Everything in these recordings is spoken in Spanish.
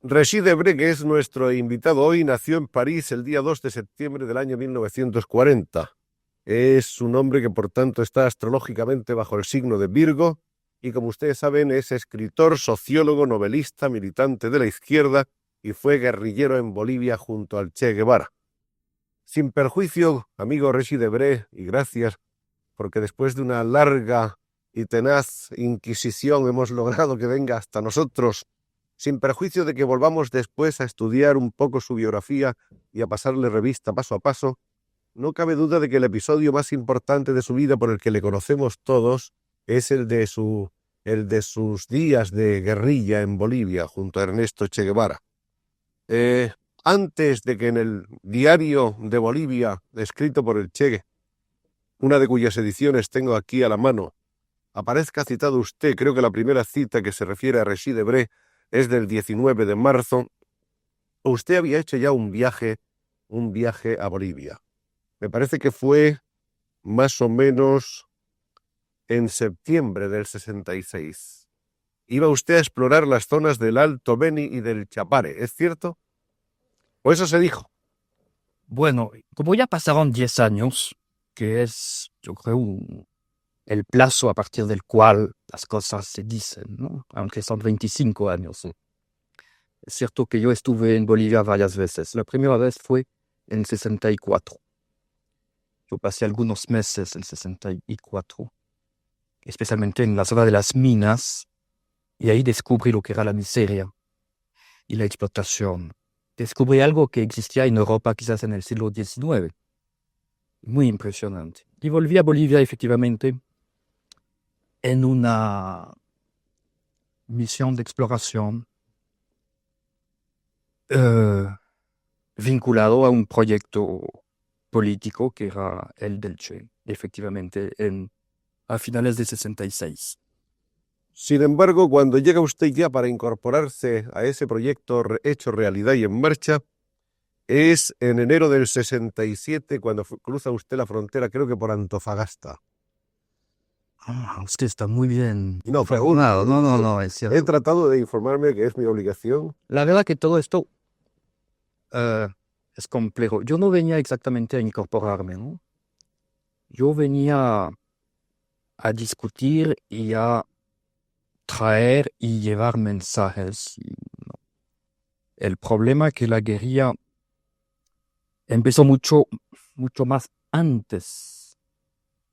Rachid Debré, que es nuestro invitado hoy, nació en París el día 2 de septiembre del año 1940. Es un hombre que, por tanto, está astrológicamente bajo el signo de Virgo y, como ustedes saben, es escritor, sociólogo, novelista, militante de la izquierda y fue guerrillero en Bolivia junto al Che Guevara. Sin perjuicio, amigo Rachid Debré, y gracias, porque después de una larga y tenaz inquisición hemos logrado que venga hasta nosotros, sin perjuicio de que volvamos después a estudiar un poco su biografía y a pasarle revista paso a paso. No cabe duda de que el episodio más importante de su vida, por el que le conocemos todos, es el de sus días de guerrilla en Bolivia junto a Ernesto Che Guevara. Antes de que en el diario de Bolivia, escrito por el Che, una de cuyas ediciones tengo aquí a la mano, aparezca citado usted, creo que la primera cita que se refiere a Rachid Debré es del 19 de marzo, usted había hecho ya un viaje a Bolivia. Me parece que fue más o menos en septiembre del 66. Iba usted a explorar las zonas del Alto Beni y del Chapare, ¿es cierto? ¿O eso se dijo? Bueno, como ya pasaron 10 años, que es, yo creo, el plazo a partir del cual las cosas se dicen, ¿no? Aunque son 25 años. ¿Sí? Es cierto que yo estuve en Bolivia varias veces. La primera vez fue en 64. Yo pasé algunos meses en 64, especialmente en la zona de las minas, y ahí descubrí lo que era la miseria y la explotación. Descubrí algo que existía en Europa quizás en el siglo XIX. Muy impresionante. Y volví a Bolivia efectivamente en una misión de exploración vinculado a un proyecto político que era el del Che, efectivamente, a finales de 66. Sin embargo, cuando llega usted ya para incorporarse a ese proyecto hecho realidad y en marcha, es en enero del 67 cuando cruza usted la frontera, creo que por Antofagasta. Usted está muy bien No, informado. No, es he cierto. tratado de informarme, que es mi obligación. La verdad que todo esto es complejo. Yo no venía exactamente a incorporarme, ¿no? Yo venía a discutir y a traer y llevar mensajes. El problema es que la guerrilla empezó mucho más antes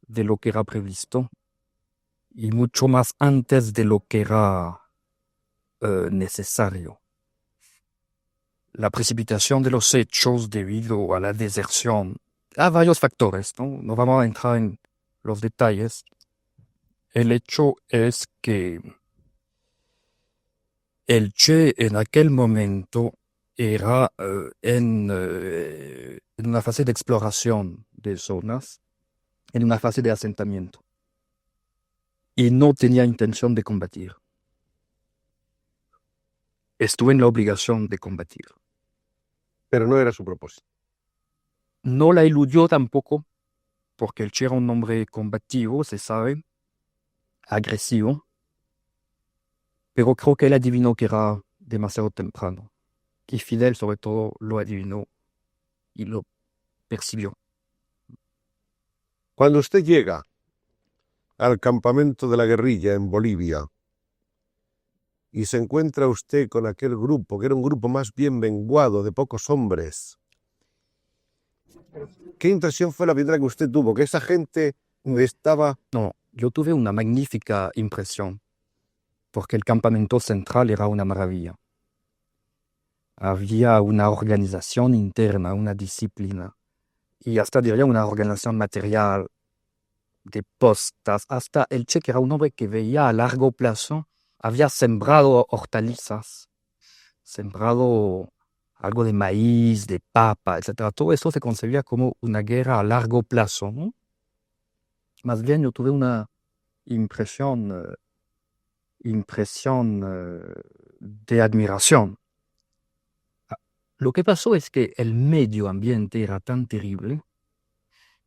de lo que era previsto y mucho más antes de lo que era necesario. La precipitación de los hechos debido a la deserción, a varios factores, ¿no? No vamos a entrar en los detalles. El hecho es que el Che en aquel momento era en una fase de exploración de zonas, en una fase de asentamiento, y no tenía intención de combatir. Estuve en la obligación de combatir. Pero no era su propósito. No la eludió tampoco, porque el Che era un hombre combativo, se sabe, agresivo, pero creo que él adivinó que era demasiado temprano. Y Fidel, sobre todo, lo adivinó y lo percibió. Cuando usted llega al campamento de la guerrilla en Bolivia y se encuentra usted con aquel grupo, que era un grupo más bien menguado, de pocos hombres, ¿qué impresión fue la primera que usted tuvo? ¿Que esa gente estaba... No, yo tuve una magnífica impresión, porque el campamento central era una maravilla. Había una organización interna, una disciplina, y hasta diría una organización material de postas. Hasta el Che, que era un hombre que veía a largo plazo, había sembrado hortalizas, sembrado algo de maíz, de papa, etc. Todo eso se concebía como una guerra a largo plazo, ¿no? Más bien yo tuve una impresión de admiración. Lo que pasó es que el medio ambiente era tan terrible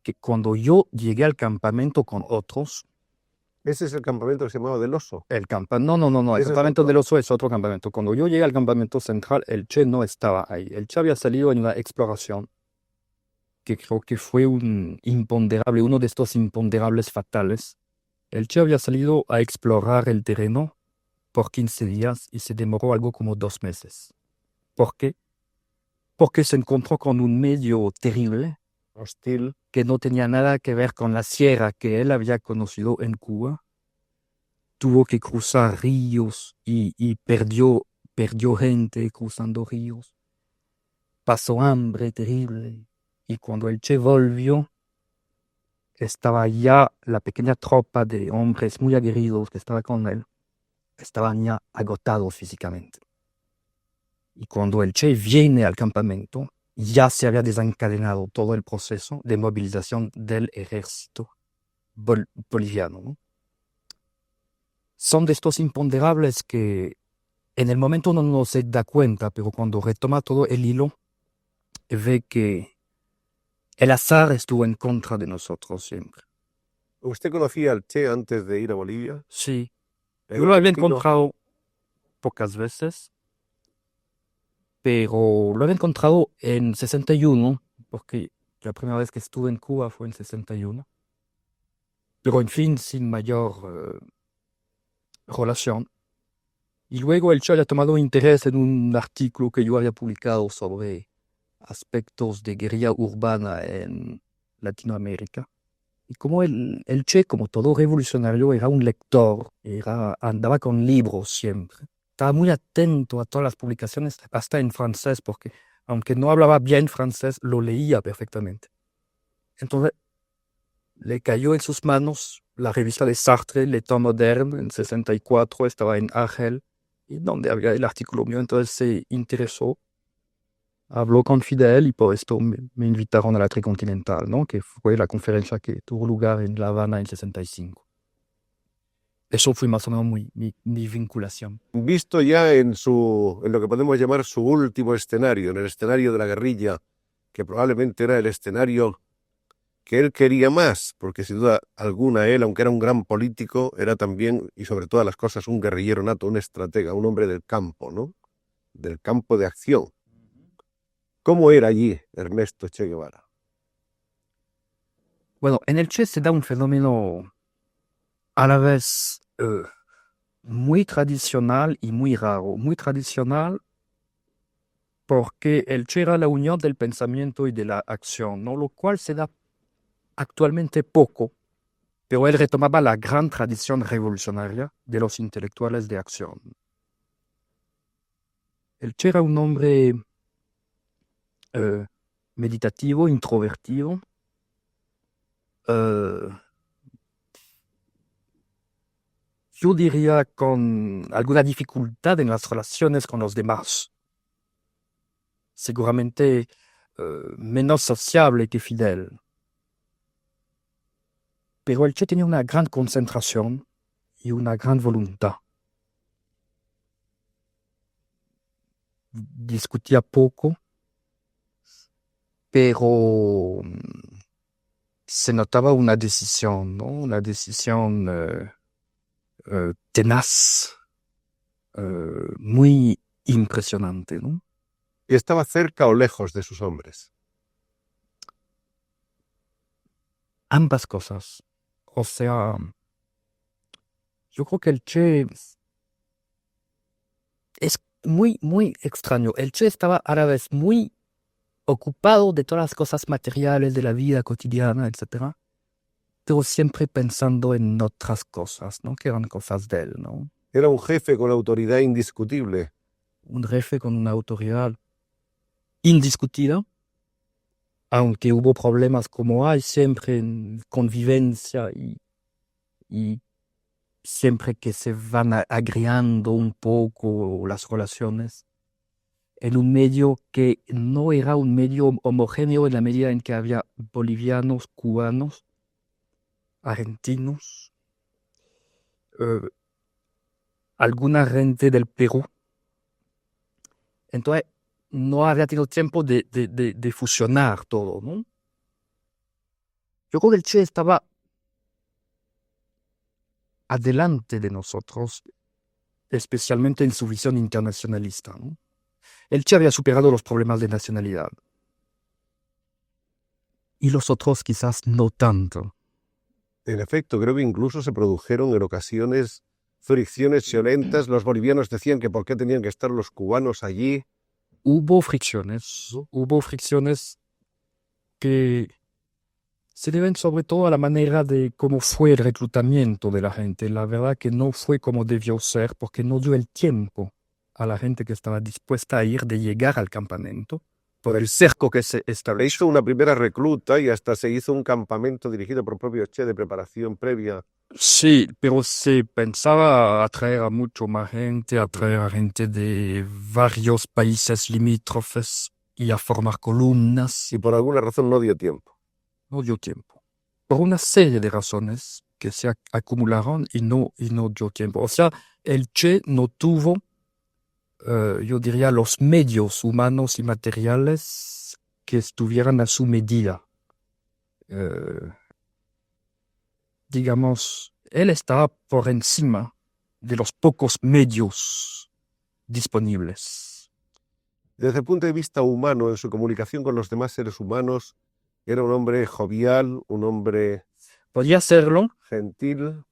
que cuando yo llegué al campamento con otros, Ese es el campamento que se llamaba del Oso. El campamento, el Ese es campamento otro. del Oso es otro campamento. Cuando yo llegué al campamento central, el Che no estaba ahí. El Che había salido en una exploración que creo que fue un imponderable, uno de estos imponderables fatales. El Che había salido a explorar el terreno por 15 días y se demoró algo como 2 meses. ¿Por qué? Porque se encontró con un medio terrible Hostil. que no tenía nada que ver con la sierra que él había conocido en Cuba. Tuvo que cruzar ríos y perdió gente cruzando ríos. Pasó hambre terrible. Y cuando el Che volvió, estaba ya la pequeña tropa de hombres muy aguerridos que estaba con él, estaban ya agotados físicamente. Y cuando el Che viene al campamento, ya se había desencadenado todo el proceso de movilización del ejército boliviano, ¿no? Son de estos imponderables que en el momento uno no se da cuenta, pero cuando retoma todo el hilo, ve que el azar estuvo en contra de nosotros siempre. ¿Usted conocía al Che antes de ir a Bolivia? Sí, Era yo lo había argentino. encontrado pocas veces, pero lo había encontrado en 61, porque la primera vez que estuve en Cuba fue en 61. Pero en fin, sin mayor relación. Y luego el Che había tomado interés en un artículo que yo había publicado sobre aspectos de guerrilla urbana en Latinoamérica. Y como el Che, como todo revolucionario, era un lector, andaba con libros siempre. Estaba muy atento a todas las publicaciones, hasta en francés, porque aunque no hablaba bien francés, lo leía perfectamente. Entonces, le cayó en sus manos la revista de Sartre, L'État moderne, en 64, estaba en Argel, y donde había el artículo mío, entonces se interesó, habló con Fidel y por esto me invitaron a la Tricontinental, ¿no? Que fue la conferencia que tuvo lugar en La Habana en 65. Eso fue más o menos mi vinculación. Visto ya en lo que podemos llamar su último escenario, en el escenario de la guerrilla, que probablemente era el escenario que él quería más, porque sin duda alguna él, aunque era un gran político, era también, y sobre todas las cosas, un guerrillero nato, un estratega, un hombre del campo, ¿no? Del campo de acción. ¿Cómo era allí Ernesto Che Guevara? Bueno, en el Che se da un fenómeno a la vez muy tradicional y muy raro. Muy tradicional porque el Che era la unión del pensamiento y de la acción, ¿no? Lo cual se da actualmente poco, pero él retomaba la gran tradición revolucionaria de los intelectuales de acción. El Che era un hombre meditativo, introvertido, yo diría con alguna dificultad en las relaciones con los demás. Seguramente menos sociable que Fidel. Pero el Che tenía una gran concentración y una gran voluntad. Discutía poco, pero se notaba una decisión, ¿no? Una decisión tenaz, muy impresionante, ¿no? ¿Y estaba cerca o lejos de sus hombres? Ambas cosas. O sea, yo creo que el Che es muy extraño. El Che estaba a la vez muy ocupado de todas las cosas materiales de la vida cotidiana, etc., pero siempre pensando en otras cosas, ¿no? Que eran cosas de él, ¿no? Era un jefe con autoridad indiscutible. Un jefe con una autoridad indiscutida, aunque hubo problemas como hay siempre en convivencia y siempre que se van agriando un poco las relaciones, en un medio que no era un medio homogéneo en la medida en que había bolivianos, cubanos, argentinos, alguna gente del Perú. Entonces, no había tenido tiempo de fusionar todo, ¿no? Yo creo que el Che estaba adelante de nosotros, especialmente en su visión internacionalista, ¿no? El Che había superado los problemas de nacionalidad. Y los otros quizás no tanto. En efecto, creo que incluso se produjeron en ocasiones fricciones violentas. Los bolivianos decían que por qué tenían que estar los cubanos allí. Hubo fricciones que se deben sobre todo a la manera de cómo fue el reclutamiento de la gente. La verdad que no fue como debió ser porque no dio el tiempo a la gente que estaba dispuesta a ir de llegar al campamento por el cerco que se Se estableció. hizo una primera recluta y hasta se hizo un campamento dirigido por el propio Che de preparación previa. Sí, pero se pensaba atraer a mucho más gente, atraer a gente de varios países limítrofes y a formar columnas. Y por alguna razón no dio tiempo. No dio tiempo. Por una serie de razones que se acumularon y no dio tiempo. O sea, el Che no tuvo, yo diría, los medios humanos y materiales que estuvieran a su medida. Digamos, él estaba por encima de los pocos medios disponibles. Desde el punto de vista humano, en su comunicación con los demás seres humanos, era un hombre jovial, un hombre Podía serlo gentil,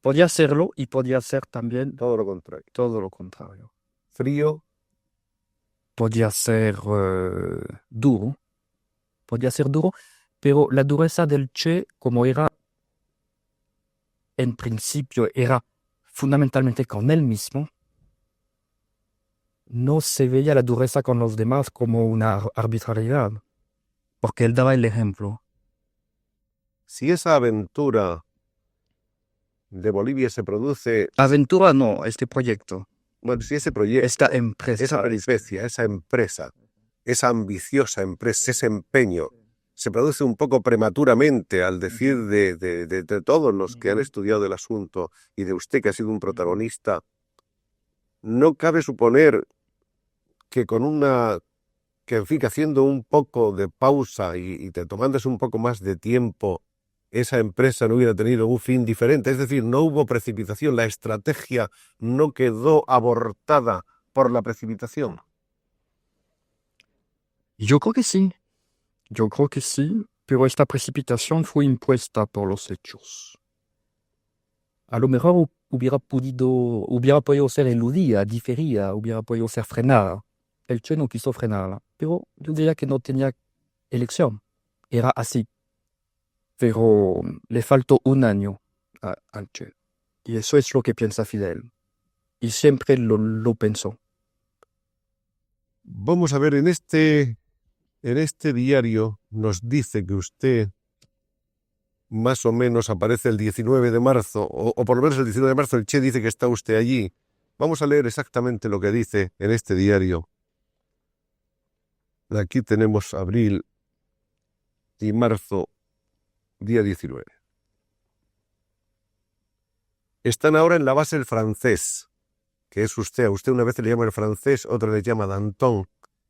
y podía ser también todo lo contrario. todo lo contrario. Frío, Podía ser duro, pero la dureza del Che, como era en principio, era fundamentalmente con él mismo, no se veía la dureza con los demás como una arbitrariedad, porque él daba el ejemplo. si esa aventura de Bolivia se produce, Aventura no, este proyecto, bueno, si ese proyecto, esta empresa, esa peripecia, esa empresa, esa ambiciosa empresa, ese empeño, se produce un poco prematuramente al decir de todos los que han estudiado el asunto y de usted que ha sido un protagonista, no cabe suponer que con que en fin, que haciendo un poco de pausa y tomándose un poco más de tiempo, esa empresa no hubiera tenido un fin diferente. Es decir, no hubo precipitación, la estrategia no quedó abortada por la precipitación. Yo creo que sí, pero esta precipitación fue impuesta por los hechos. A lo mejor hubiera podido ser eludida, diferida, hubiera podido ser frenada. El Che no quiso frenarla, pero yo diría que no tenía elección. Era así. Pero le faltó un año al Che. Y eso es lo que piensa Fidel. Y siempre lo pensó. Vamos a ver, en este diario nos dice que usted más o menos aparece el 19 de marzo, o por lo menos el 19 de marzo el Che dice que está usted allí. Vamos a leer exactamente lo que dice en este diario. Aquí tenemos abril y marzo, día 19. Están ahora en la base el francés, que es usted. A usted una vez le llama el francés, otra le llama Danton,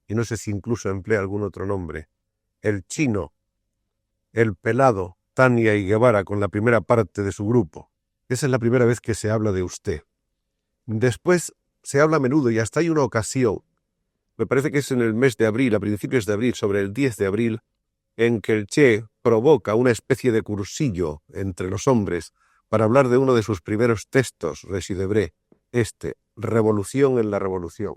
y no sé si incluso emplea algún otro nombre. El chino, el pelado, Tania y Guevara con la primera parte de su grupo. Esa es la primera vez que se habla de usted. Después se habla a menudo y hasta hay una ocasión, me parece que es en el mes de abril, a principios de abril, sobre el 10 de abril, en que el Che provoca una especie de cursillo entre los hombres para hablar de uno de sus primeros textos, Residebré, Revolución en la Revolución.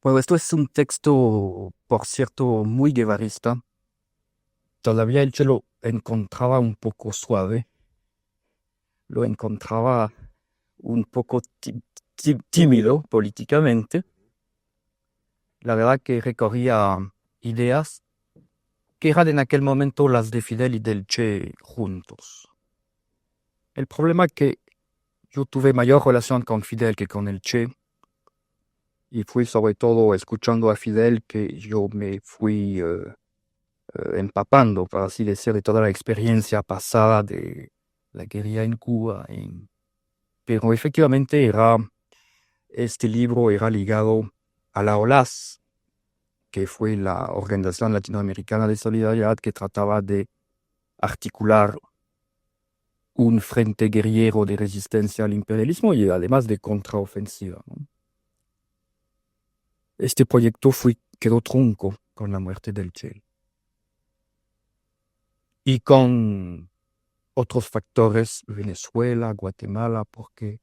Bueno, esto es un texto, por cierto, muy guevarista. Todavía el Che lo encontraba un poco suave. Lo encontraba un poco tímido políticamente. La verdad que recorría ideas que eran en aquel momento las de Fidel y del Che juntos. El problema es que yo tuve mayor relación con Fidel que con el Che, y fui sobre todo escuchando a Fidel que yo me fui empapando, por así decir, de toda la experiencia pasada de la guerrilla en Cuba. Pero efectivamente este libro era ligado a la OLAS, que fue la Organización Latinoamericana de Solidaridad que trataba de articular un frente guerrillero de resistencia al imperialismo y además de contraofensiva, ¿no? Este proyecto quedó trunco con la muerte del Che. Y con otros factores, Venezuela, Guatemala, porque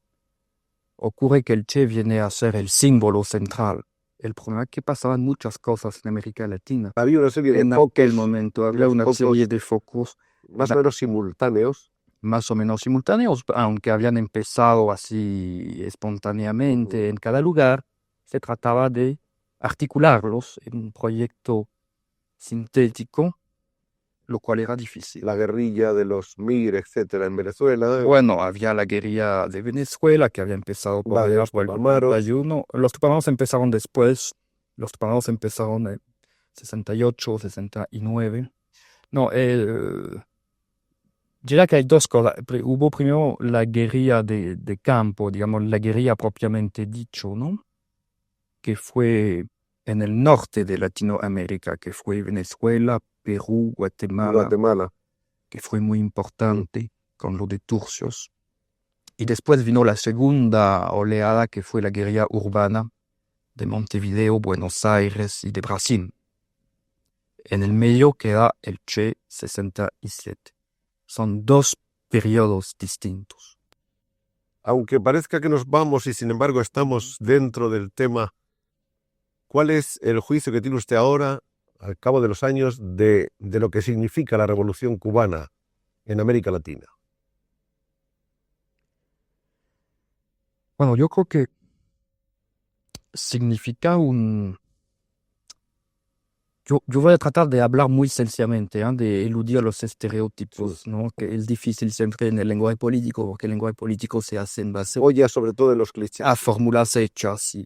ocurre que el Che viene a ser el símbolo central. El problema es que pasaban muchas cosas en América Latina. Había una serie de En focos, aquel momento había una focos serie de focos más o menos simultáneos. más o menos simultáneos, aunque habían empezado así espontáneamente en cada lugar. Se trataba de articularlos en un proyecto sintético, lo cual era difícil. La guerrilla de los MIR, etcétera, en Venezuela. Bueno, había la guerrilla de Venezuela que había empezado por allá Los por el Tupamaros. 41. Los Tupamaros empezaron después. Los Tupamaros empezaron en 68, 69. No, diría que hay dos cosas. Hubo primero la guerrilla de campo, digamos, la guerrilla propiamente dicho, ¿no? Que fue en el norte de Latinoamérica, que fue Venezuela, Perú, Guatemala, que fue muy importante con lo de Turcios. Y después vino la segunda oleada, que fue la guerrilla urbana de Montevideo, Buenos Aires y de Brasil. En el medio queda el Che 67. Son dos periodos distintos. Aunque parezca que nos vamos y sin embargo estamos dentro del tema, ¿cuál es el juicio que tiene usted ahora, al cabo de los años, de lo que significa la Revolución Cubana en América Latina? Bueno, yo creo que significa un... Yo voy a tratar de hablar muy sencillamente, de eludir los estereotipos, ¿no? Que es difícil siempre en el lenguaje político, porque el lenguaje político se hace en base Oye, sobre todo en los clichés. a fórmulas hechas.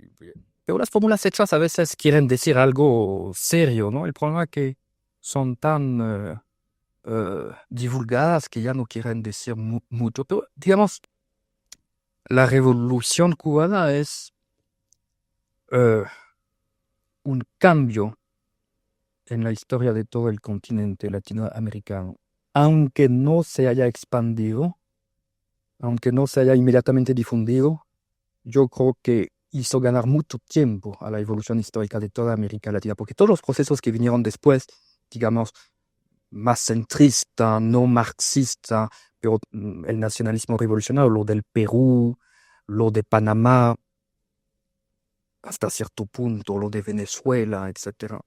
Pero las fórmulas hechas a veces quieren decir algo serio, ¿no? El problema es que son tan divulgadas que ya no quieren decir mucho. Pero, digamos, la revolución cubana es un cambio en la historia de todo el continente latinoamericano. Aunque no se haya expandido, aunque no se haya inmediatamente difundido, yo creo que hizo ganar mucho tiempo a la evolución histórica de toda América Latina, porque todos los procesos que vinieron después, digamos, más centrista, no marxista, pero el nacionalismo revolucionario, lo del Perú, lo de Panamá, hasta cierto punto, lo de Venezuela, etc.,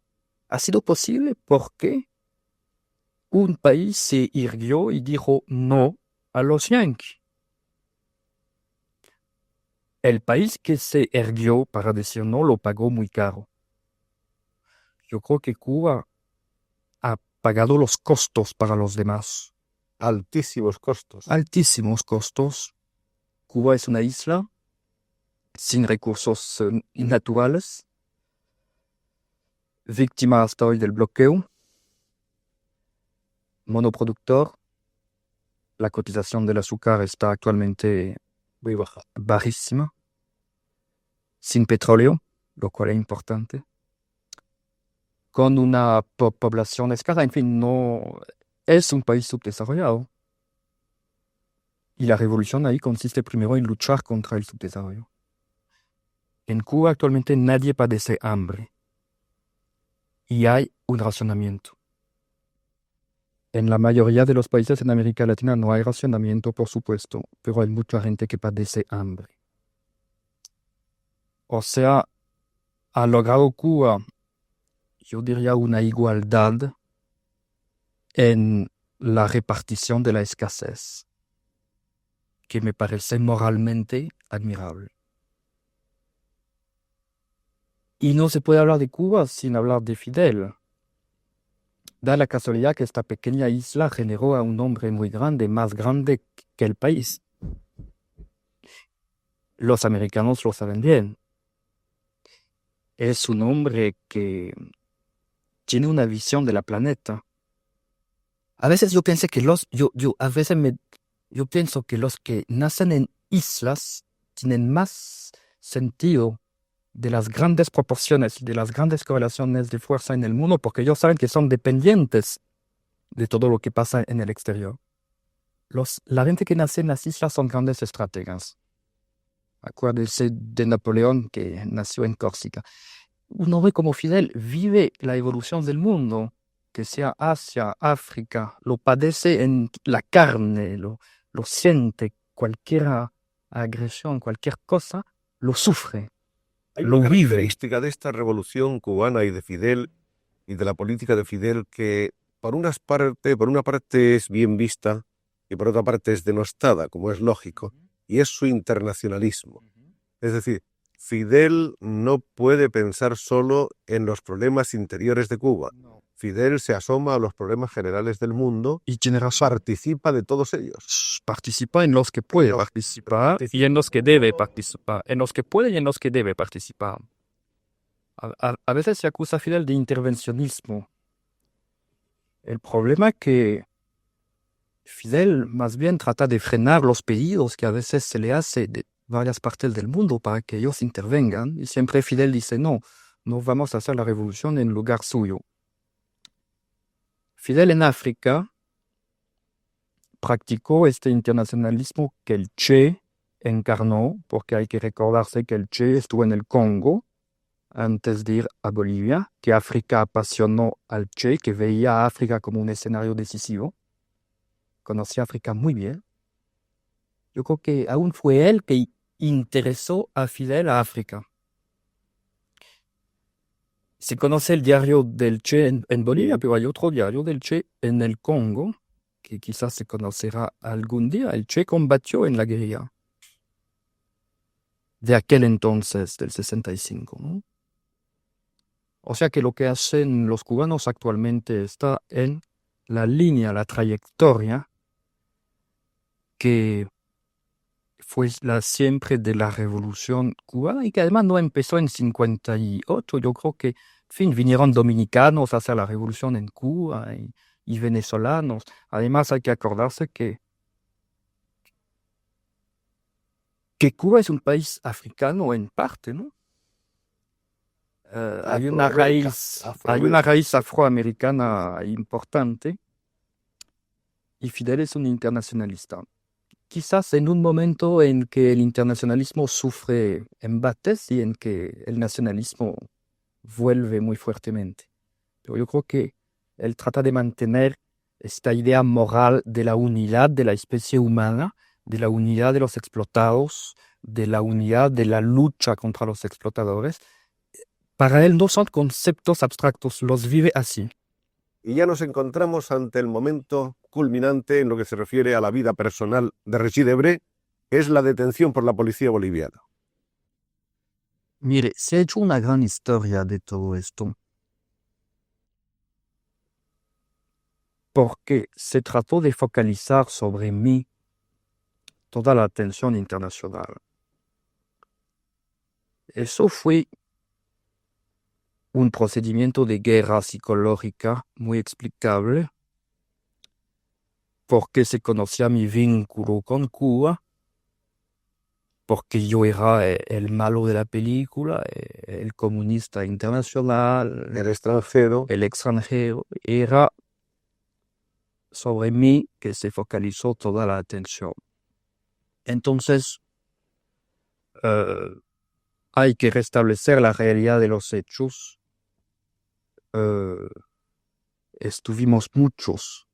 ha sido posible porque un país se irguió y dijo no a los yanquis. El país que se erguió para decir no lo pagó muy caro. Yo creo que Cuba ha pagado los costos para los demás. Altísimos costos. Altísimos costos. Cuba es una isla sin recursos naturales, víctima hasta hoy del bloqueo, monoproductor. La cotización del azúcar está actualmente muy baja, bajísima, sin petróleo, lo cual es importante, con una población escasa. En fin, no es un país subdesarrollado. Y la revolución ahí consiste primero en luchar contra el subdesarrollo. En Cuba actualmente nadie padece hambre y hay un racionamiento. En la mayoría de los países en América Latina no hay racionamiento, por supuesto, pero hay mucha gente que padece hambre. O sea, ha logrado Cuba, yo diría, una igualdad en la repartición de la escasez, que me parece moralmente admirable. Y no se puede hablar de Cuba sin hablar de Fidel. Da la casualidad que esta pequeña isla generó a un hombre muy grande, más grande que el país. Los americanos lo saben bien. Es un hombre que tiene una visión de la planeta. A veces yo pienso que yo pienso que los que nacen en islas tienen más sentido de las grandes proporciones, de las grandes correlaciones de fuerza en el mundo, porque ellos saben que son dependientes de todo lo que pasa en el exterior. la gente que nace en las islas son grandes estrategas. Acuérdese de Napoleón, que nació en Córcega. Un hombre como Fidel vive la evolución del mundo, que sea Asia, África, lo padece en la carne, lo siente, cualquier agresión, cualquier cosa, lo sufre, Hay lo una vive. característica de esta revolución cubana y de Fidel y de la política de Fidel que por una parte es bien vista y por otra parte es denostada, como es lógico, y es su internacionalismo. Es decir, Fidel no puede pensar solo en los problemas interiores de Cuba. Fidel se asoma a los problemas generales del mundo Y tiene razón. participa de todos ellos. Participa en los que puede participar y en los que debe participar. En los que puede y en los que debe participar. A veces se acusa a Fidel de intervencionismo. El problema es que Fidel más bien trata de frenar los pedidos que a veces se le hace de varias partes del mundo para que ellos intervengan. Y siempre Fidel dice, no vamos a hacer la revolución en lugar suyo. Fidel en África practicó este internacionalismo que el Che encarnó, porque hay que recordarse que el Che estuvo en el Congo antes de ir a Bolivia, que África apasionó al Che, que veía a África como un escenario decisivo. Conocía África muy bien. Yo creo que aún fue él que interesó a Fidel a África. Se conoce el diario del Che en Bolivia, pero hay otro diario del Che en el Congo, que quizás se conocerá algún día. El Che combatió en la guerrilla de aquel entonces, del 65, ¿no? O sea que lo que hacen los cubanos actualmente está en la línea, la trayectoria que fue la siempre de la revolución cubana y que además no empezó en 58. Yo creo que, en fin, vinieron dominicanos a hacer la revolución en Cuba y venezolanos. Además hay que acordarse que Cuba es un país africano en parte, ¿no? Hay una raíz afroamericana importante y Fidel es un internacionalista. Quizás en un momento en que el internacionalismo sufre embates y en que el nacionalismo vuelve muy fuertemente. Pero yo creo que él trata de mantener esta idea moral de la unidad de la especie humana, de la unidad de los explotados, de la unidad de la lucha contra los explotadores. Para él no son conceptos abstractos, los vive así. Y ya nos encontramos ante el momento culminante en lo que se refiere a la vida personal de Régis Debray, que es la detención por la policía boliviana. Mire, se ha hecho una gran historia de todo esto, porque se trató de focalizar sobre mí toda la atención internacional. Eso fue un procedimiento de guerra psicológica muy explicable, porque se conocía mi vínculo con Cuba, porque yo era el malo de la película, el comunista internacional, el extranjero. Era sobre mí que se focalizó toda la atención. Entonces, hay que restablecer la realidad de los hechos. Estuvimos muchos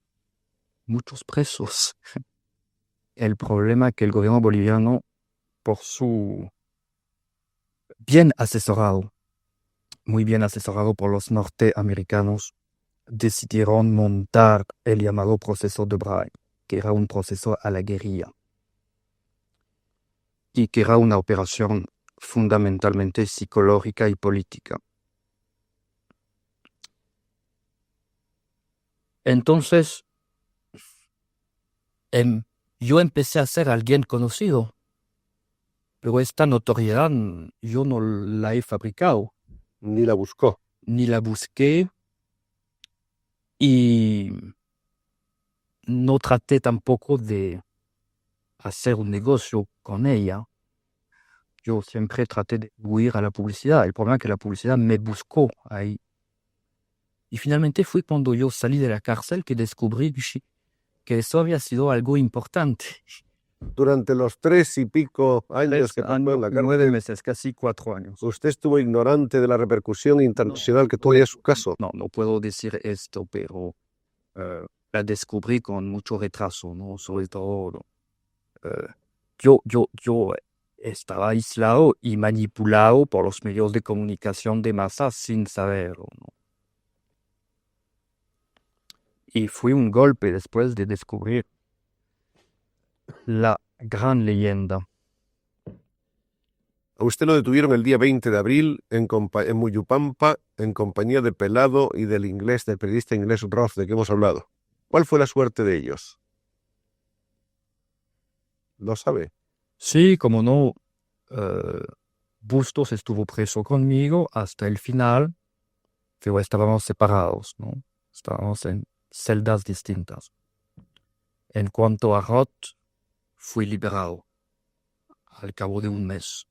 presos. El problema es que el gobierno boliviano, por su muy bien asesorado por los norteamericanos, decidieron montar el llamado proceso de Debray, que era un proceso a la guerrilla y que era una operación fundamentalmente psicológica y política. Entonces, yo empecé a ser alguien conocido, pero esta notoriedad yo no la he fabricado. Ni la buscó. Ni la busqué y no traté tampoco de hacer un negocio con ella. Yo siempre traté de huir a la publicidad. El problema es que la publicidad me buscó ahí. Y finalmente fue cuando yo salí de la cárcel que descubrí que eso había sido algo importante. Durante los 3 y pico años que pasó en la 9 cárcel, meses, casi 4 años. usted estuvo ignorante de la repercusión internacional que tuvo su caso. No puedo decir esto, pero la descubrí con mucho retraso, ¿no? Sobre todo, yo estaba aislado y manipulado por los medios de comunicación de masa sin saberlo, ¿no? Y fue un golpe después de descubrir la gran leyenda. A usted lo detuvieron el día 20 de abril en Muyupampa en compañía de Pelado y del periodista inglés Roth, de que hemos hablado. ¿Cuál fue la suerte de ellos? ¿Lo sabe? Sí, como no, Bustos estuvo preso conmigo hasta el final, pero estábamos separados, ¿no? Estábamos en celdas distintas. En cuanto a Roth, fui liberado al cabo de un mes.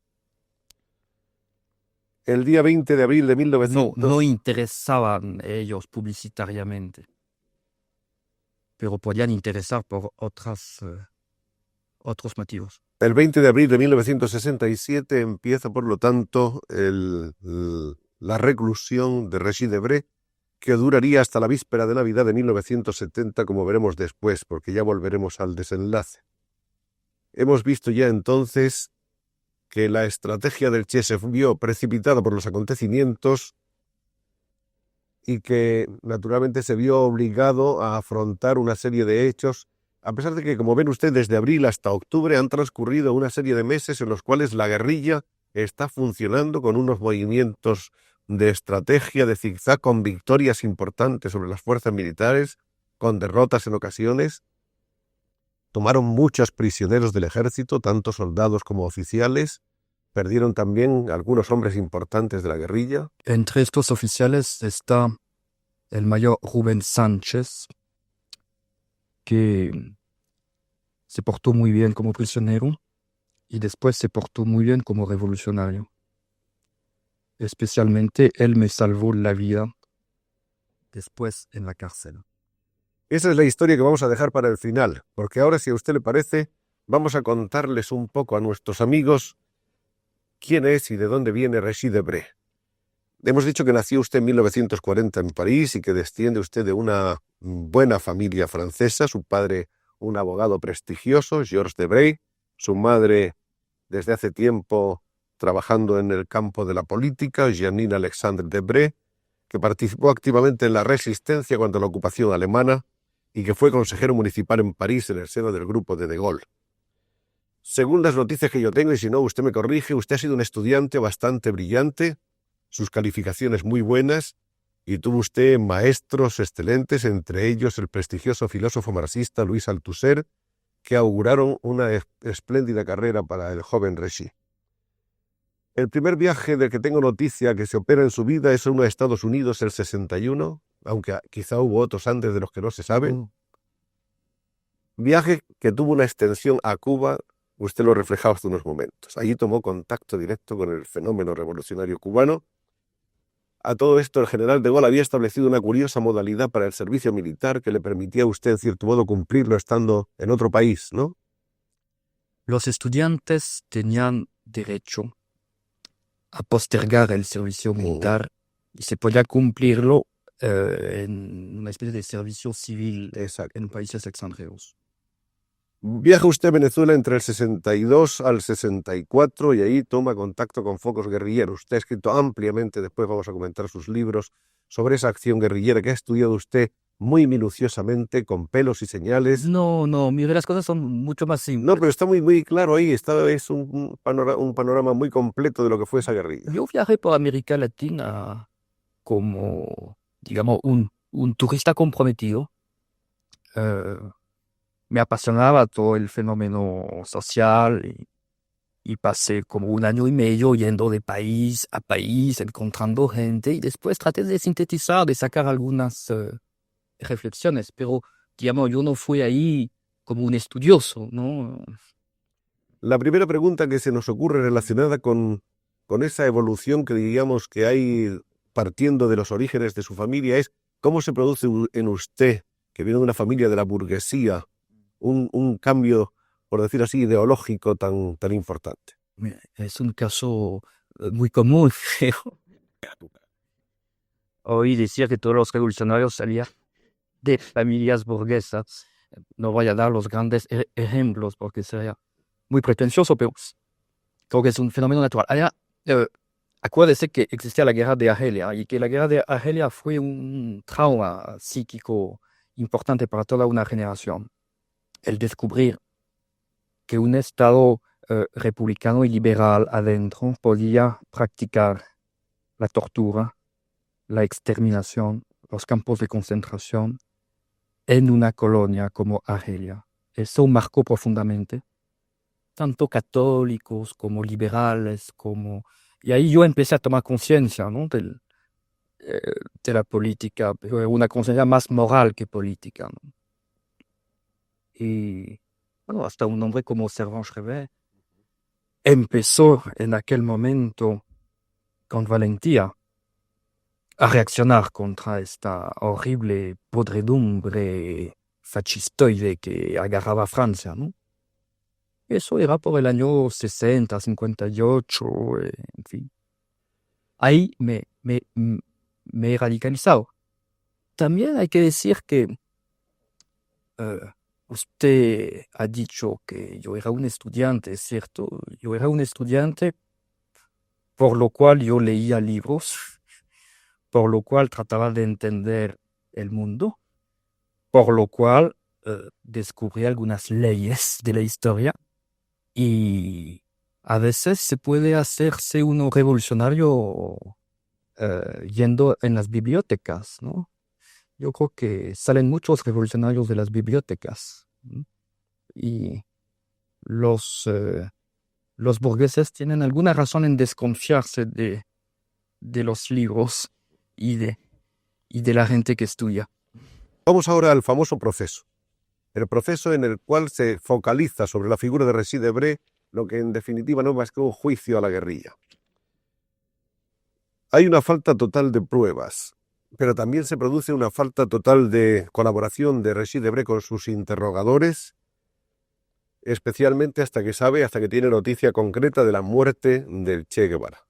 El día 20 de abril de 1900... No interesaban ellos publicitariamente, pero podían interesar por otros motivos. El 20 de abril de 1967 empieza, por lo tanto, la reclusión de Régis Debray, que duraría hasta la víspera de Navidad de 1970, como veremos después, porque ya volveremos al desenlace. Hemos visto ya entonces que la estrategia del Che se vio precipitada por los acontecimientos y que naturalmente se vio obligado a afrontar una serie de hechos, a pesar de que, como ven ustedes, desde abril hasta octubre han transcurrido una serie de meses en los cuales la guerrilla está funcionando con unos movimientos de estrategia de zigzag, con victorias importantes sobre las fuerzas militares, con derrotas en ocasiones. Tomaron muchos prisioneros del ejército, tanto soldados como oficiales. Perdieron también algunos hombres importantes de la guerrilla. Entre estos oficiales está el mayor Rubén Sánchez, que se portó muy bien como prisionero y después se portó muy bien como revolucionario. Especialmente él me salvó la vida después en la cárcel. Esa es la historia que vamos a dejar para el final, porque ahora, si a usted le parece, vamos a contarles un poco a nuestros amigos quién es y de dónde viene Régis Debray. Hemos dicho que nació usted en 1940 en París y que desciende usted de una buena familia francesa, su padre un abogado prestigioso, Georges Debray, su madre desde hace tiempo trabajando en el campo de la política, Jeanine Alexandre Debray, que participó activamente en la resistencia contra la ocupación alemana y que fue consejero municipal en París en el seno del grupo de Gaulle. Según las noticias que yo tengo, y si no usted me corrige, usted ha sido un estudiante bastante brillante, sus calificaciones muy buenas, y tuvo usted maestros excelentes, entre ellos el prestigioso filósofo marxista Louis Althusser, que auguraron una espléndida carrera para el joven Régis. El primer viaje del que tengo noticia que se opera en su vida es uno a Estados Unidos, el 61, aunque quizá hubo otros antes de los que no se saben. Viaje que tuvo una extensión a Cuba, usted lo reflejaba hace unos momentos. Allí tomó contacto directo con el fenómeno revolucionario cubano. A todo esto, el general de Gaulle había establecido una curiosa modalidad para el servicio militar que le permitía a usted, en cierto modo, cumplirlo estando en otro país, ¿no? Los estudiantes tenían derecho a postergar el servicio militar y se podía cumplirlo en una especie de servicio civil en países extranjeros. Viaja usted a Venezuela entre el 62 al 64 y ahí toma contacto con focos guerrilleros. Usted ha escrito ampliamente, después vamos a comentar sus libros, sobre esa acción guerrillera que ha estudiado usted muy minuciosamente, con pelos y señales. No, mire, las cosas son mucho más simples. No, pero está muy claro ahí, es un panorama muy completo de lo que fue esa guerrilla. Yo viajé por América Latina como, digamos, un turista comprometido. Me apasionaba todo el fenómeno social y pasé como 1 año y medio yendo de país a país, encontrando gente y después traté de sintetizar, de sacar algunas reflexiones, pero digamos, yo no fui ahí como un estudioso, ¿no? La primera pregunta que se nos ocurre relacionada con esa evolución que diríamos que hay partiendo de los orígenes de su familia es ¿cómo se produce en usted que viene de una familia de la burguesía, un cambio, por decir así, ideológico tan importante? Es un caso muy común. Oí decir que todos los revolucionarios salían de familias burguesas. No voy a dar los grandes ejemplos porque sería muy pretencioso, pero creo que es un fenómeno natural. Allá, acuérdese que existía la guerra de Argelia y que la guerra de Argelia fue un trauma psíquico importante para toda una generación. El descubrir que un Estado republicano y liberal adentro podía practicar la tortura, la exterminación, los campos de concentración en una colonia como Argelia. Eso marcó profundamente, tanto católicos como liberales, como... Y ahí yo empecé a tomar conciencia, ¿no? De la política, pero una conciencia más moral que política, ¿no? Y bueno, hasta un hombre como Servan-Schreiber empezó en aquel momento con valentía a reaccionar contra esta horrible podredumbre fascistoide que agarraba a Francia, ¿no? Eso era por el año 60, 58, en fin. Ahí me he radicalizado. También hay que decir que eh, usted ha dicho que yo era un estudiante, ¿es cierto? Yo era un estudiante por lo cual yo leía libros, por lo cual trataba de entender el mundo, por lo cual descubrí algunas leyes de la historia y a veces se puede hacerse uno revolucionario yendo en las bibliotecas, ¿no? Yo creo que salen muchos revolucionarios de las bibliotecas, ¿no? Y los burgueses tienen alguna razón en desconfiarse de los libros y de la gente que estudia. Vamos ahora al famoso proceso. El proceso en el cual se focaliza sobre la figura de Régis Debray, lo que en definitiva no es más que un juicio a la guerrilla. Hay una falta total de pruebas, pero también se produce una falta total de colaboración de Régis Debray con sus interrogadores, especialmente hasta que tiene noticia concreta de la muerte del Che Guevara.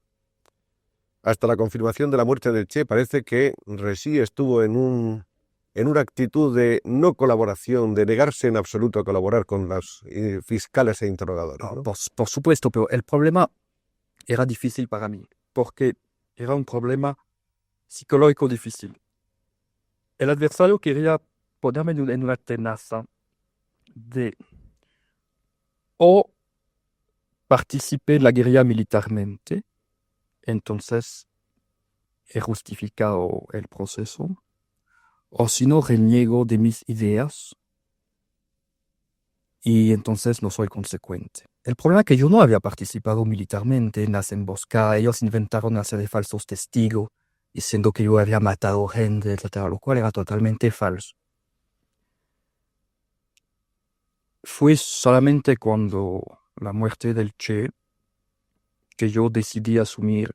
Hasta la confirmación de la muerte del Che parece que Régis estuvo en una actitud de no colaboración, de negarse en absoluto a colaborar con los fiscales e interrogadores, ¿no? Por supuesto, pero el problema era difícil para mí, porque era un problema psicológico difícil. El adversario quería ponerme en una tenaza de o participé en la guerrilla militarmente, entonces he justificado el proceso, o si no reniego de mis ideas y entonces no soy consecuente. El problema es que yo no había participado militarmente en las emboscadas. Ellos inventaron hacer de falsos testigos, diciendo que yo había matado gente, etc., lo cual era totalmente falso. Fue solamente cuando la muerte del Che que yo decidí asumir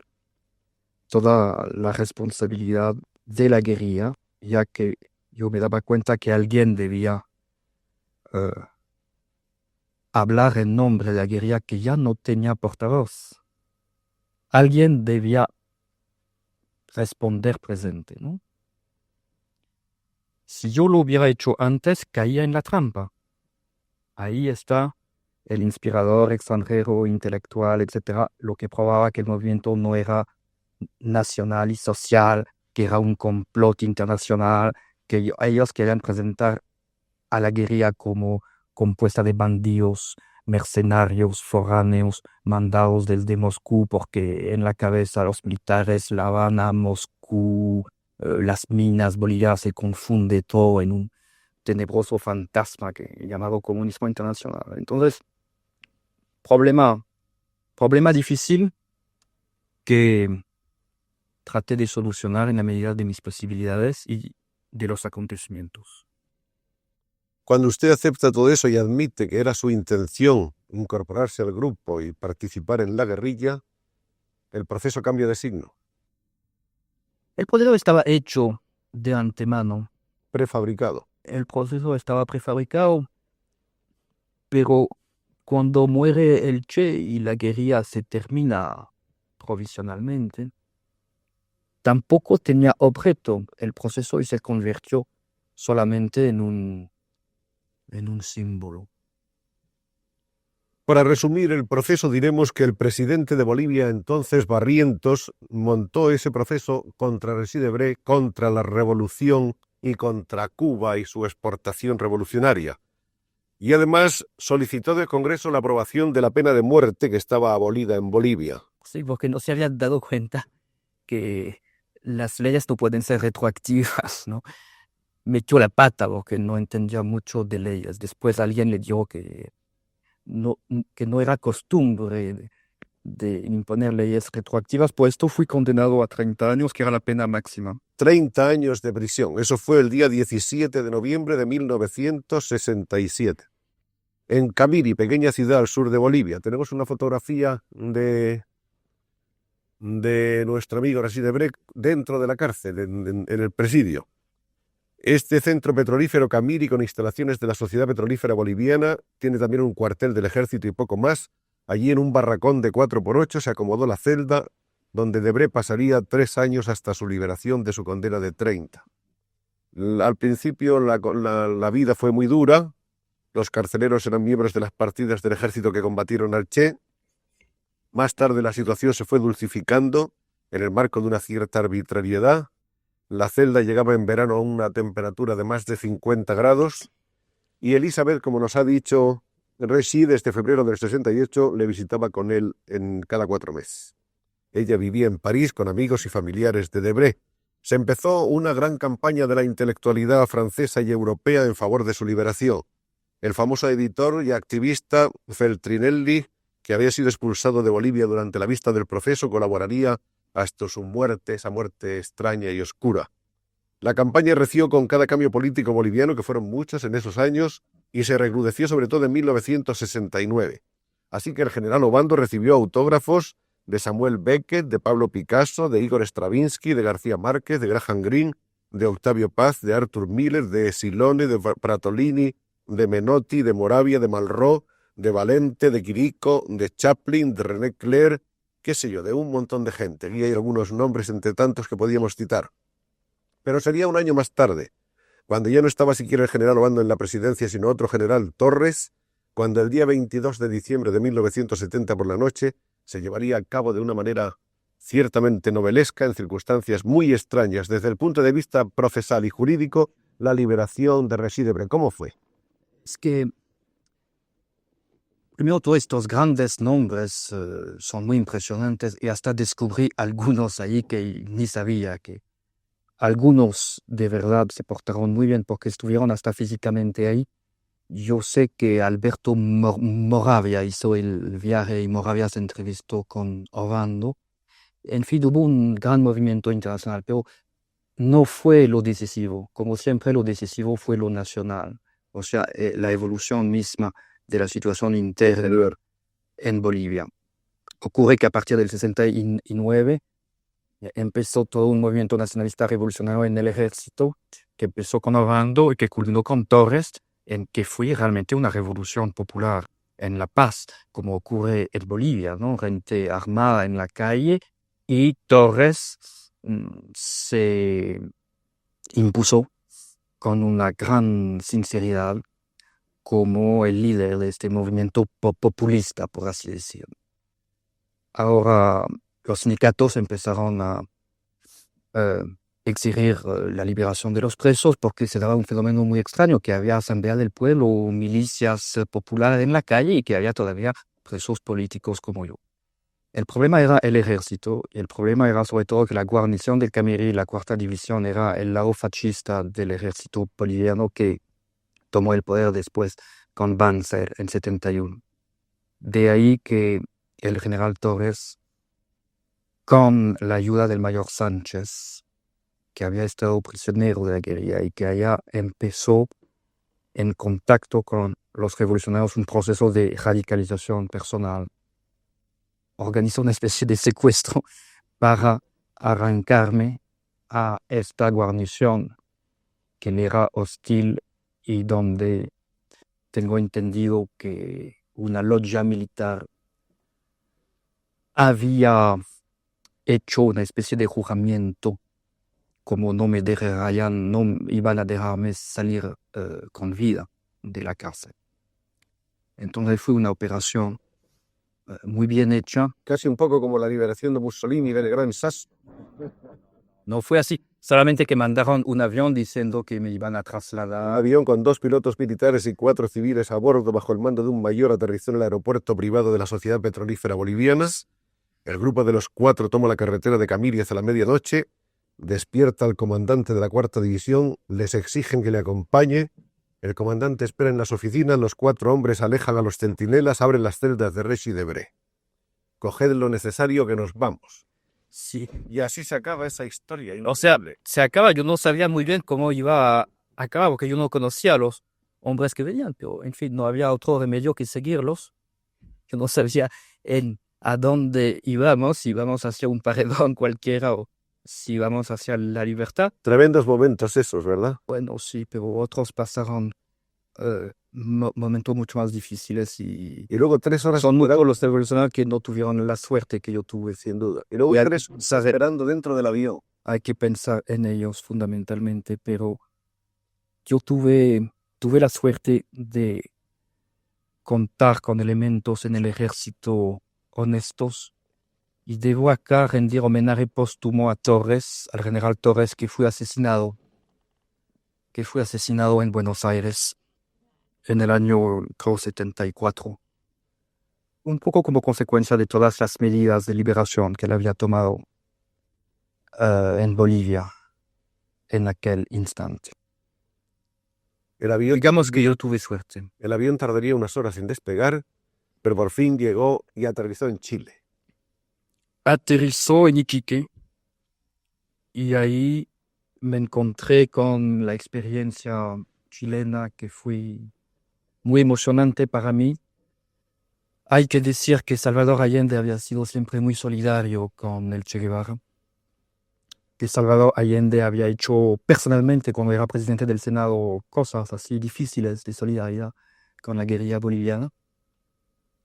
toda la responsabilidad de la guerrilla, ya que yo me daba cuenta que alguien debía eh, hablar en nombre de la guerrilla que ya no tenía portavoz. Alguien debía responder presente, ¿no? Si yo lo hubiera hecho antes, caía en la trampa. Ahí está el inspirador extranjero, intelectual, etc., lo que probaba que el movimiento no era nacional y social, que era un complot internacional, que ellos querían presentar a la guerrilla como compuesta de bandidos, mercenarios, foráneos, mandados desde Moscú, porque en la cabeza los militares, La Habana, Moscú, las minas bolivianas, se confunde todo en un tenebroso fantasma llamado comunismo internacional. Entonces, problema difícil que traté de solucionar en la medida de mis posibilidades y de los acontecimientos. Cuando usted acepta todo eso y admite que era su intención incorporarse al grupo y participar en la guerrilla, el proceso cambia de signo. El proceso estaba hecho de antemano. Prefabricado. el proceso estaba prefabricado, pero cuando muere el Che y la guerrilla se termina provisionalmente, tampoco tenía objeto el proceso y se convirtió solamente en un símbolo. Para resumir el proceso, diremos que el presidente de Bolivia, entonces Barrientos, montó ese proceso contra Resi Debré, contra la revolución y contra Cuba y su exportación revolucionaria. Y además solicitó del Congreso la aprobación de la pena de muerte que estaba abolida en Bolivia. Sí, porque no se habían dado cuenta que las leyes no pueden ser retroactivas, ¿no? Metió la pata porque no entendía mucho de leyes. Después alguien le dijo que no era costumbre de imponer leyes retroactivas. Por esto fui condenado a 30 años, que era la pena máxima. 30 años de prisión. Eso fue el día 17 de noviembre de 1967. En Camiri, pequeña ciudad al sur de Bolivia, tenemos una fotografía de nuestro amigo Resi Debré dentro de la cárcel, en el presidio. Este centro petrolífero Camiri, con instalaciones de la Sociedad Petrolífera Boliviana, tiene también un cuartel del ejército y poco más. Allí en un barracón de 4x8 se acomodó la celda donde Debré pasaría 3 años hasta su liberación de su condena de 30. Al principio la vida fue muy dura. Los carceleros eran miembros de las partidas del ejército que combatieron al Che. Más tarde la situación se fue dulcificando en el marco de una cierta arbitrariedad. La celda llegaba en verano a una temperatura de más de 50 grados y Elizabeth, como nos ha dicho Resi, desde febrero del 68 le visitaba con él en cada 4 meses. Ella vivía en París con amigos y familiares de Debré. Se empezó una gran campaña de la intelectualidad francesa y europea en favor de su liberación. El famoso editor y activista Feltrinelli, que había sido expulsado de Bolivia durante la vista del proceso, colaboraría hasta su muerte, esa muerte extraña y oscura. La campaña reció con cada cambio político boliviano, que fueron muchos en esos años, y se recrudeció sobre todo en 1969. Así que el general Obando recibió autógrafos de Samuel Beckett, de Pablo Picasso, de Igor Stravinsky, de García Márquez, de Graham Greene, de Octavio Paz, de Arthur Miller, de Silone, de Pratolini, de Menotti, de Moravia, de Malraux, de Valente, de Quirico, de Chaplin, de René Clair, qué sé yo, de un montón de gente. Y hay algunos nombres entre tantos que podíamos citar. Pero sería un año más tarde, cuando ya no estaba siquiera el general Obando en la presidencia, sino otro general, Torres, cuando el día 22 de diciembre de 1970 por la noche se llevaría a cabo de una manera ciertamente novelesca, en circunstancias muy extrañas, desde el punto de vista procesal y jurídico, la liberación de Resi Debré. ¿Cómo fue? Es que primero todos estos grandes nombres son muy impresionantes y hasta descubrí algunos ahí que ni sabía que algunos de verdad se portaron muy bien porque estuvieron hasta físicamente ahí. Yo sé que Alberto Moravia hizo el viaje y Moravia se entrevistó con Obando. En fin, hubo un gran movimiento internacional, pero no fue lo decisivo. Como siempre, lo decisivo fue lo nacional. O sea, la evolución misma de la situación interna en Bolivia. Ocurre que a partir del 69 empezó todo un movimiento nacionalista revolucionario en el ejército, que empezó con Obando y que culminó con Torres, en que fue realmente una revolución popular en La Paz, como ocurre en Bolivia, ¿no? Gente armada en la calle, y Torres se impuso con una gran sinceridad como el líder de este movimiento populista, por así decirlo. Ahora los sindicatos empezaron a exigir la liberación de los presos porque se daba un fenómeno muy extraño, que había asamblea del pueblo, milicias populares en la calle y que había todavía presos políticos como yo. El problema era el ejército, y el problema era sobre todo que la guarnición del Camiri, la cuarta división, era el lado fascista del ejército boliviano que tomó el poder después con Banzer en 71. De ahí que el general Torres, con la ayuda del mayor Sánchez, que había estado prisionero de la guerrilla y que allá empezó en contacto con los revolucionarios un proceso de radicalización personal, organizó una especie de secuestro para arrancarme a esta guarnición que le era hostil y donde tengo entendido que una logia militar había hecho una especie de juramento, como no me dejarían, no iban a dejarme salir con vida de la cárcel. Entonces fue una operación muy bien hecha. Casi un poco como la liberación de Mussolini del Gran Sasso. No fue así, solamente que mandaron un avión diciendo que me iban a Un trasladar. avión con 2 pilotos militares y 4 civiles a bordo bajo el mando de un mayor aterrizó en el aeropuerto privado de la Sociedad Petrolífera Boliviana. El grupo de los 4 toma la carretera de Camirias a la medianoche, despierta al comandante de la 4ª división, les exigen que le acompañe. El comandante espera en las oficinas, los 4 hombres alejan a los centinelas, abren las celdas de Rex y de Bre. Coged lo necesario que nos vamos. Sí. Y así se acaba esa historia. O sea, increíble. se acaba, yo no sabía muy bien cómo iba a acabar, porque yo no conocía a los hombres que venían, pero en fin, no había otro remedio que seguirlos. Yo no sabía a dónde íbamos, si íbamos hacia un paredón cualquiera o si íbamos hacia la libertad. Tremendos momentos esos, ¿verdad? Bueno, sí, pero otros pasaron momentos mucho más difíciles y Y luego 3 horas son muchos esperando, los revolucionarios que no tuvieron la suerte que yo tuve. sin duda. Y luego Y hay 3 que horas saber- esperando dentro del avión. Hay que pensar en ellos fundamentalmente, pero yo tuve la suerte de contar con elementos en el ejército honestos y debo acá rendir homenaje póstumo a Torres, al general Torres que fue asesinado en Buenos Aires en el año, creo, 74, un poco como consecuencia de todas las medidas de liberación que él había tomado en Bolivia en aquel instante. El avión, Digamos que yo tuve suerte. el avión tardaría unas horas en despegar, pero por fin llegó y aterrizó en Chile. Aterrizó en Iquique y ahí me encontré con la experiencia chilena que fue muy emocionante para mí. Hay que decir que Salvador Allende había sido siempre muy solidario con el Che Guevara, que Salvador Allende había hecho personalmente, cuando era presidente del Senado, cosas así difíciles de solidaridad con la guerrilla boliviana,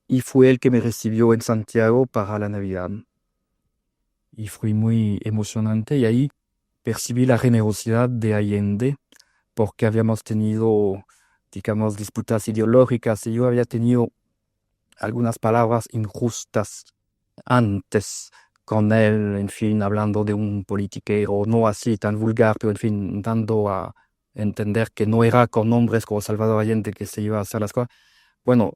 y fue el que me recibió en Santiago para la Navidad. Y fue muy emocionante, y ahí percibí la generosidad de Allende, porque habíamos tenido, digamos, disputas ideológicas, y yo había tenido algunas palabras injustas antes con él, en fin, hablando de un politiquero, no así tan vulgar, pero en fin, dando a entender que no era con hombres como Salvador Allende que se iba a hacer las cosas. Bueno,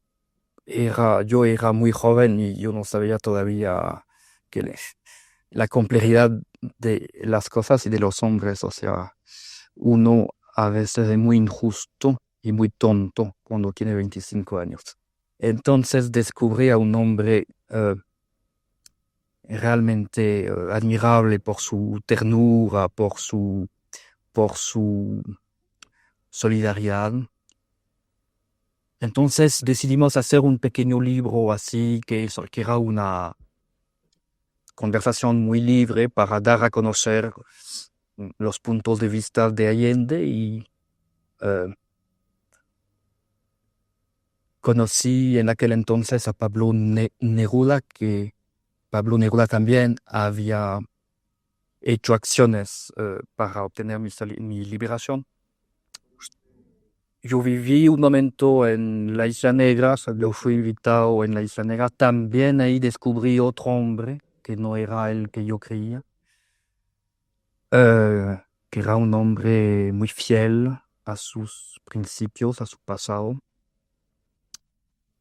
yo era muy joven y yo no sabía todavía la complejidad de las cosas y de los hombres. O sea, uno a veces es muy injusto y muy tonto cuando tiene 25 años. Entonces descubrí a un hombre realmente admirable por su ternura, por su solidaridad. Entonces decidimos hacer un pequeño libro así, que era una conversación muy libre para dar a conocer los puntos de vista de Allende y conocí en aquel entonces a Pablo Neruda, que Pablo Neruda también había hecho acciones para obtener mi liberación. Yo viví un momento en la Isla Negra, yo fui invitado en la Isla Negra, también ahí descubrí otro hombre que no era el que yo creía, que era un hombre muy fiel a sus principios, a su pasado.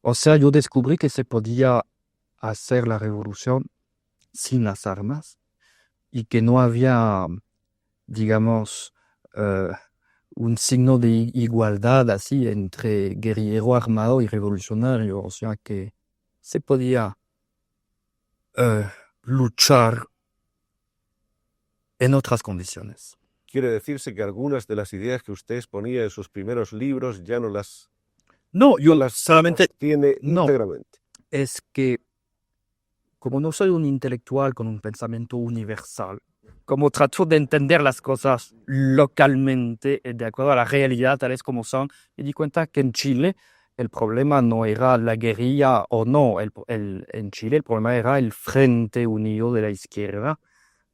O sea, yo descubrí que se podía hacer la revolución sin las armas y que no había, digamos, un signo de igualdad así entre guerrillero armado y revolucionario. O sea, que se podía luchar en otras condiciones. Quiere decirse que algunas de las ideas que usted exponía en sus primeros libros ya no las No, yo las solamente tiene no. íntegramente. Es que como no soy un intelectual con un pensamiento universal, como trato de entender las cosas localmente, de acuerdo a la realidad, tales como son, me di cuenta que en Chile el problema no era la guerrilla o no, en Chile el problema era el Frente Unido de la izquierda,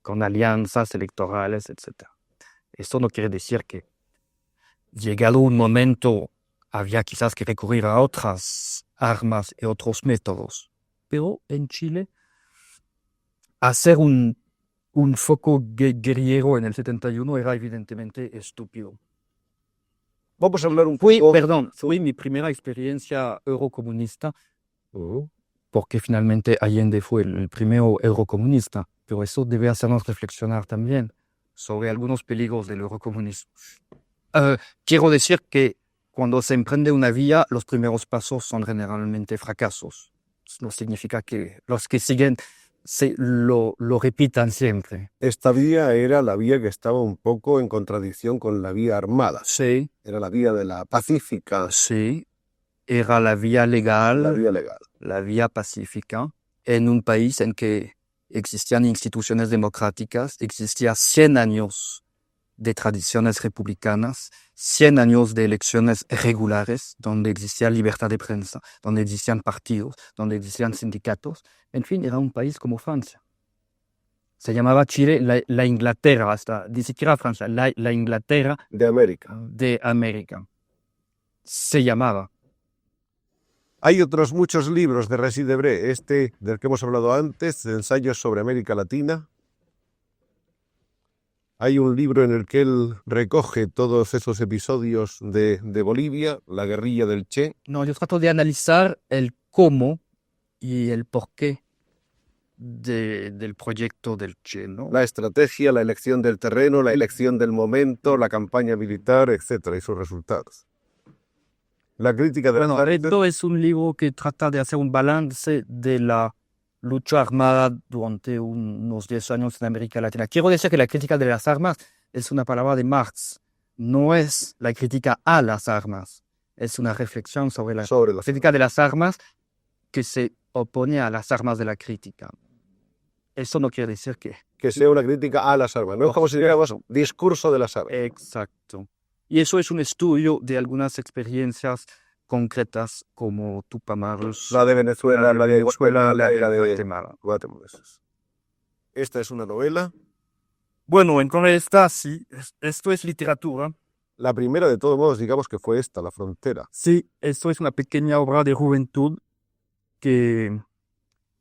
con alianzas electorales, etc. Esto no quiere decir que llegado un momento había quizás que recurrir a otras armas y otros métodos. Pero en Chile, hacer un foco guerrillero en el 71 era evidentemente estúpido. Vamos a hablar un poco... Fue mi primera experiencia eurocomunista, Ujú. porque finalmente Allende fue el primero eurocomunista, pero eso debe hacernos reflexionar también sobre algunos peligros del eurocomunismo. Quiero decir que cuando se emprende una vía, los primeros pasos son generalmente fracasos. No significa que los que siguen lo repitan siempre. Esta vía era la vía que estaba un poco en contradicción con la vía armada. Sí, Era la vía de la pacífica, sí, era la vía legal, la vía legal. la vía pacífica, en un país en que existían instituciones democráticas, existía 100 años de tradiciones republicanas, 100 años de elecciones regulares, donde existía libertad de prensa, donde existían partidos, donde existían sindicatos. En fin, era un país como Francia. Se llamaba Chile la Inglaterra, hasta ni siquiera Francia, la Inglaterra De América. de América. Se llamaba. Hay otros muchos libros de Régis Debray, este del que hemos hablado antes, Ensayos sobre América Latina. Hay un libro en el que él recoge todos esos episodios de Bolivia, la guerrilla del Che. No, yo trato de analizar el cómo y el porqué del proyecto del Che, ¿no? La estrategia, la elección del terreno, la elección del momento, la campaña militar, etcétera, y sus resultados. La crítica de Bueno, esto es un libro que trata de hacer un balance de la lucha armada durante unos 10 años en América Latina. Quiero decir que la crítica de las armas es una palabra de Marx, no es la crítica a las armas, es una reflexión sobre la crítica de las armas que se opone a las armas de la crítica. Eso no quiere decir que sea una crítica a las armas, ¿no? Como si dijéramos discurso de las armas. Exacto. Y eso es un estudio de algunas experiencias concretas como Tupamaros, La de Venezuela, la de Venezuela, la de Guatemala. Esta es una novela. Bueno, entonces esta sí, esto es literatura. La primera, de todos modos, digamos que fue esta, La Frontera. Sí, esto es una pequeña obra de juventud que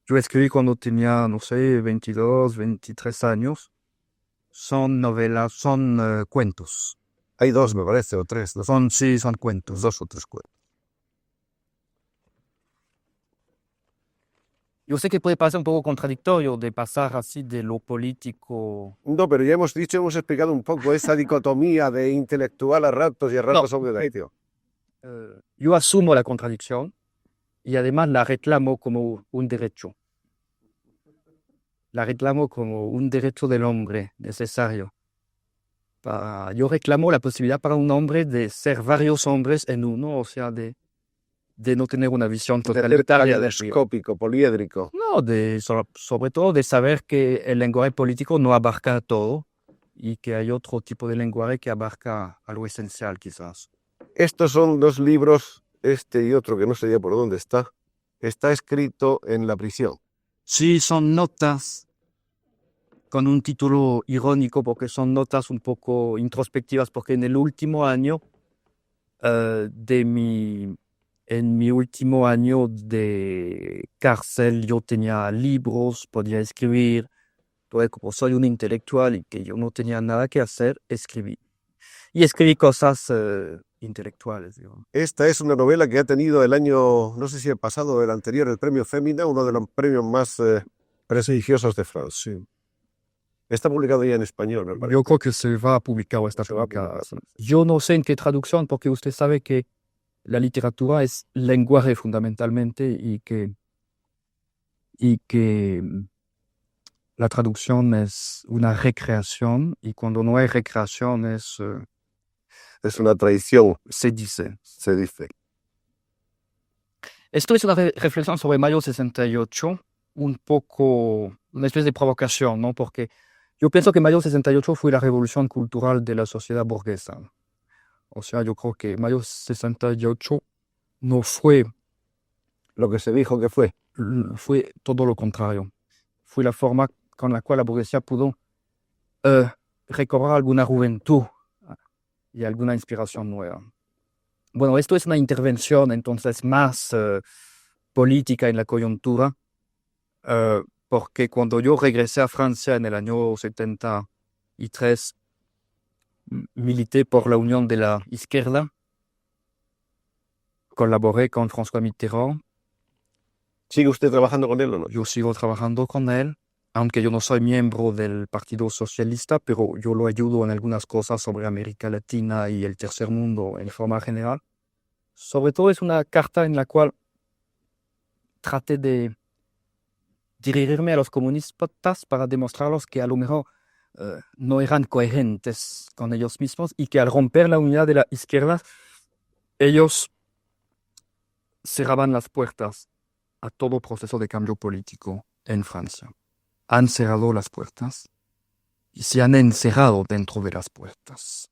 yo escribí cuando tenía, no sé, 22, 23 años. Son novelas, son cuentos. Hay dos, me parece, o tres. ¿No? Son cuentos. 2 o 3 cuentos. Yo sé que puede parecer un poco contradictorio de pasar así de lo político. No, pero ya hemos explicado un poco esa dicotomía de intelectual a ratos y a ratos obligatorio. Yo asumo la contradicción y además la reclamo como un derecho. La reclamo como un derecho del hombre necesario. Yo reclamo la posibilidad para un hombre de ser varios hombres en uno, o sea, de no tener una visión totalitaria, descópico, poliédrico. No, sobre todo de saber que el lenguaje político no abarca todo y que hay otro tipo de lenguaje que abarca algo esencial quizás. Estos son 2 libros, este y otro que no sé ya por dónde está. Está escrito en la prisión. Sí, son notas con un título irónico porque son notas un poco introspectivas, porque en el último año en mi último año de cárcel yo tenía libros, podía escribir, entonces como soy un intelectual y que yo no tenía nada que hacer, escribí. Y escribí cosas intelectuales. Digamos. Esta es una novela que ha tenido el año, no sé si el pasado o el anterior, el premio Femina, uno de los premios más prestigiosos de Francia. Sí. Está publicado ya en español, me parece. Yo creo que se va a publicar o está publicada. Yo no sé en qué traducción, porque usted sabe que la literatura es lenguaje fundamentalmente y que la traducción es una recreación y cuando no hay recreación es una tradición. Se dice. Esto es una reflexión sobre mayo 68, un poco, una especie de provocación, ¿no? Porque Yo pienso que mayo 68 fue la revolución cultural de la sociedad burguesa. O sea, yo creo que mayo 68 no fue, Lo que se dijo que fue. fue todo lo contrario. Fue la forma con la cual la burguesía pudo recobrar alguna juventud y alguna inspiración nueva. Bueno, esto es una intervención entonces más política en la coyuntura, porque cuando yo regresé a Francia en el año 73, milité por la Unión de la Izquierda, colaboré con François Mitterrand, ¿Sigue usted trabajando con él o no? yo sigo trabajando con él, aunque yo no soy miembro del Partido Socialista, pero yo lo ayudo en algunas cosas sobre América Latina y el tercer mundo en forma general. Sobre todo es una carta en la cual traté de dirigirme a los comunistas para demostrarlos que a lo mejor no eran coherentes con ellos mismos y que al romper la unidad de la izquierda, ellos cerraban las puertas a todo proceso de cambio político en Francia. Han cerrado las puertas y se han encerrado dentro de las puertas.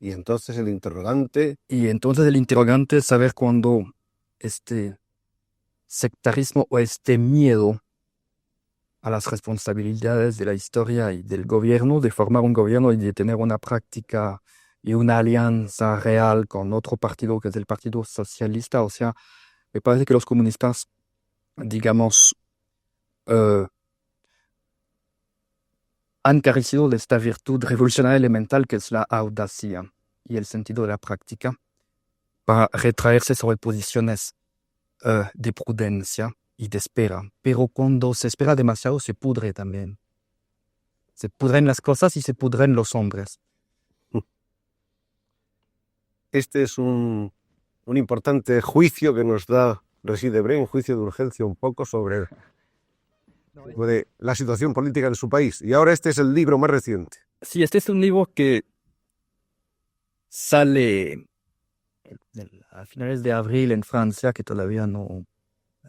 Y entonces el interrogante, Y entonces el interrogante es saber cuándo este sectarismo o este miedo a las responsabilidades de la historia y del gobierno, de formar un gobierno y de tener una práctica y una alianza real con otro partido que es el Partido Socialista. O sea, me parece que los comunistas, digamos, han carecido de esta virtud revolucionaria elemental que es la audacia y el sentido de la práctica para retraerse sobre posiciones de prudencia y de espera. Pero cuando se espera demasiado se pudre también. Se pudren las cosas y se pudren los hombres. este es un importante juicio que nos da Régis Debray, un juicio de urgencia un poco sobre la situación política en su país. Y ahora este es el libro más reciente. Sí, este es un libro que sale a finales de abril en Francia, que todavía no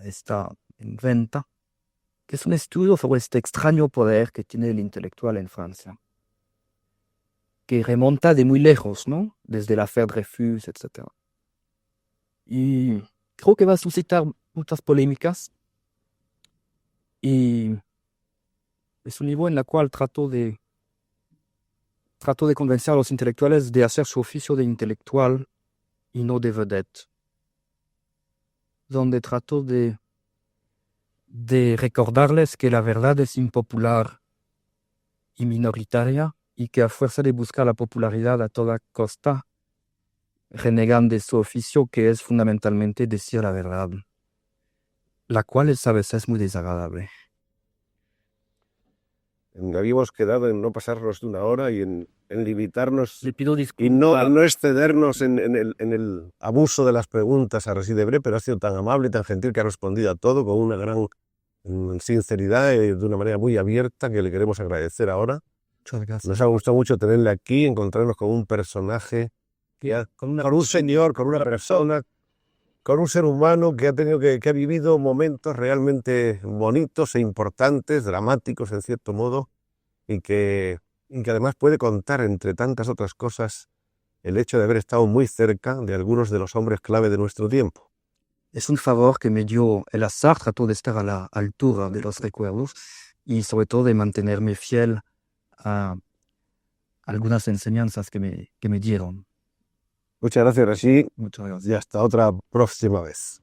está en venta, que es un estudio sobre este extraño poder que tiene el intelectual en Francia, que remonta de muy lejos, ¿no? Desde la affaire Dreyfus, etc. Y creo que va a suscitar muchas polémicas. Y es un libro en el cual trato de convencer a los intelectuales de hacer su oficio de intelectual y no de vedette. Donde trato de recordarles que la verdad es impopular y minoritaria y que a fuerza de buscar la popularidad a toda costa, renegan de su oficio, que es fundamentalmente decir la verdad, la cual a veces es muy desagradable. Habíamos quedado en no pasarnos de una hora y en limitarnos Le pido y disculpas. no excedernos en el abuso de las preguntas a Régis Debray, pero ha sido tan amable y tan gentil que ha respondido a todo con una gran sinceridad y de una manera muy abierta que le queremos agradecer ahora. Muchas gracias. Nos ha gustado mucho tenerle aquí, encontrarnos con un personaje, con un señor, con una persona, con un ser humano que ha vivido momentos realmente bonitos e importantes, dramáticos en cierto modo, y que además puede contar, entre tantas otras cosas, el hecho de haber estado muy cerca de algunos de los hombres clave de nuestro tiempo. Es un favor que me dio el azar, trato de estar a la altura de los recuerdos y sobre todo de mantenerme fiel a algunas enseñanzas que me dieron. Muchas gracias, Rashid, Muchas gracias. y hasta otra próxima vez.